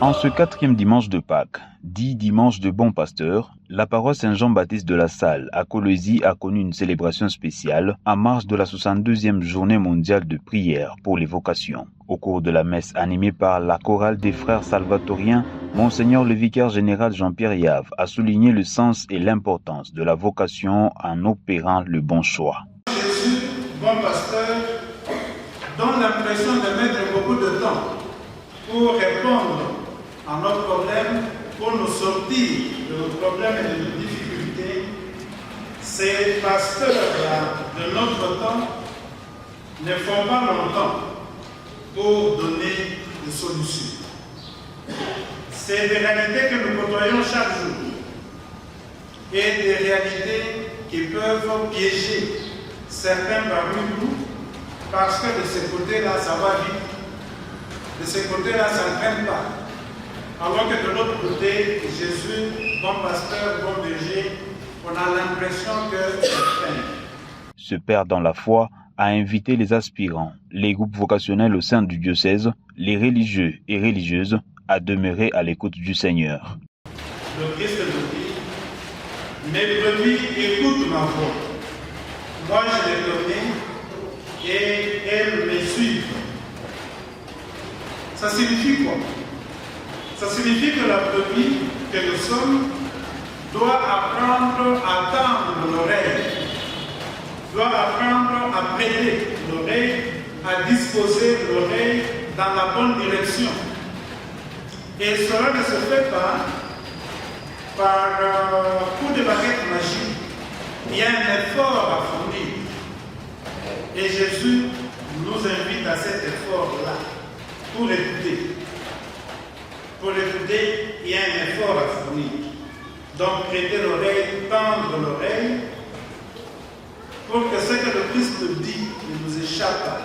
En ce 4e dimanche de Pâques, dit dimanche de Bon Pasteur, la paroisse Saint-Jean-Baptiste de la Salle à Colosie a connu une célébration spéciale en marge de la 62e journée mondiale de prière pour les vocations. Au cours de la messe animée par la chorale des frères salvatoriens, Monseigneur le vicaire général Jean-Pierre Yave a souligné le sens et l'importance de la vocation en opérant le bon choix. Jésus, bon pasteur, donne l'impression de mettre beaucoup de temps pour répondre à nos problèmes, pour nous sortir de nos problèmes et de nos difficultés. Ces pasteurs-là de notre temps ne font pas longtemps pour donner des solutions. C'est des réalités que nous côtoyons chaque jour et des réalités qui peuvent piéger certains parmi nous parce que de ce côté-là, ça va vite, de ce côté-là, ça ne traîne pas. Alors que de l'autre côté, Jésus, bon pasteur, bon berger, on a l'impression que ça traîne. Ce père dans la foi a invité les aspirants, les groupes vocationnels au sein du diocèse, les religieux et religieuses à demeurer à l'écoute du Seigneur. Le Christ nous dit, mes brebis écoutent ma voix. Moi je les connais et elles me suivent. Ça signifie quoi? Ça signifie que la brebis que nous sommes doit apprendre à tendre l'oreille, doit apprendre à prêter l'oreille, à disposer l'oreille dans la bonne direction. Et cela ne se fait pas par coup de baguette magique. Il y a un effort à fournir. Et Jésus nous invite à cet effort-là pour écouter. Pour l'écouter, il y a un effort à fournir. Donc, prêter l'oreille, tendre l'oreille, pour que ce que le Christ dit ne nous échappe pas.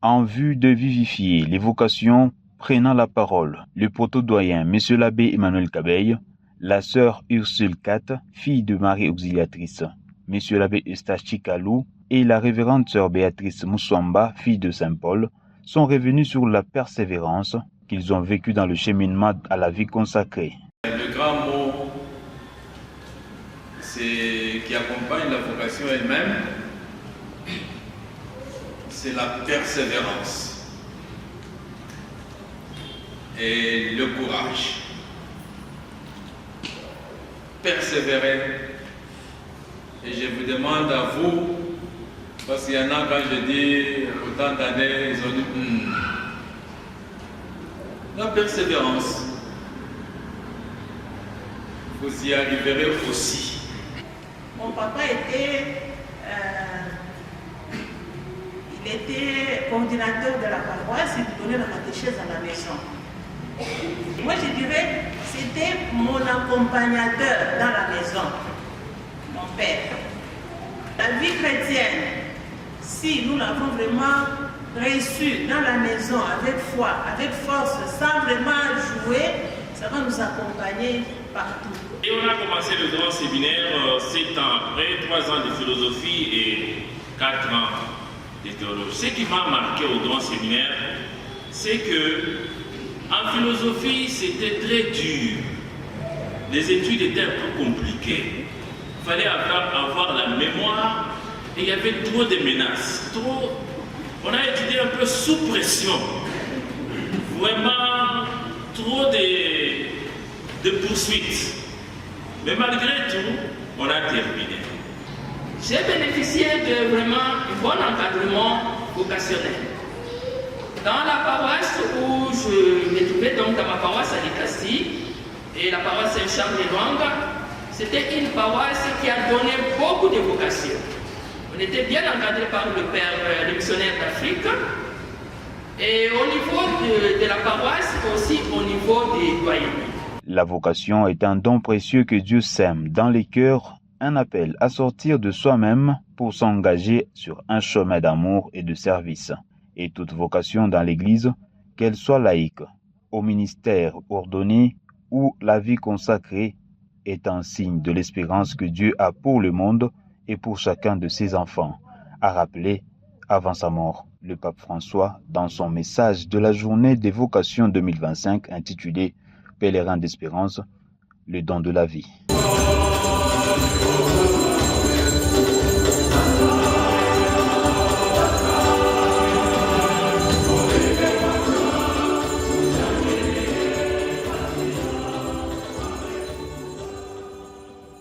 En vue de vivifier les vocations, prenant la parole, le proto-doyen, M. l'abbé Emmanuel Cabeille, la sœur Ursule Kat, fille de Marie Auxiliatrice, M. l'abbé Eustache Chikalou et la révérende sœur Béatrice Moussamba, fille de Saint Paul, sont revenus sur la persévérance qu'ils ont vécue dans le cheminement à la vie consacrée. Le grand mot qui accompagne la vocation elle-même, c'est la persévérance et le courage. Persévérer. Et je vous demande à vous, parce qu'il y en a quand je dis autant d'années, ils ont dit la persévérance. Vous y arriverez aussi. Mon papa était coordinateur de la paroisse, il donnait la catéchèse à la maison. Moi je dirais, c'était mon accompagnateur dans la maison, mon père. La vie chrétienne, si nous l'avons vraiment reçue dans la maison avec foi, avec force, sans vraiment jouer, ça va nous accompagner partout. Et on a commencé le grand séminaire 7 ans après, 3 ans de philosophie et 4 ans de théologie. Ce qui m'a marqué au grand séminaire, c'est que en philosophie, c'était très dur. Les études étaient un peu compliquées. Il fallait avoir la mémoire et il y avait trop de menaces. On a étudié un peu sous pression. Vraiment trop de poursuites. Mais malgré tout, on a terminé. J'ai bénéficié de vraiment un bon encadrement vocationnel. Dans la paroisse où je me trouvais, donc dans ma paroisse à l'Icastie, et la paroisse Saint-Charles-de-Luanga, c'était une paroisse qui a donné beaucoup de vocations. On était bien encadré par le père, le missionnaire d'Afrique, et au niveau de la paroisse, aussi au niveau des doyens. La vocation est un don précieux que Dieu sème dans les cœurs, un appel à sortir de soi-même pour s'engager sur un chemin d'amour et de service. Et toute vocation dans l'Église, qu'elle soit laïque, au ministère ordonné ou la vie consacrée, est un signe de l'espérance que Dieu a pour le monde et pour chacun de ses enfants, a rappelé avant sa mort le pape François dans son message de la journée des vocations 2025 intitulé pèlerin d'espérance, le don de la vie.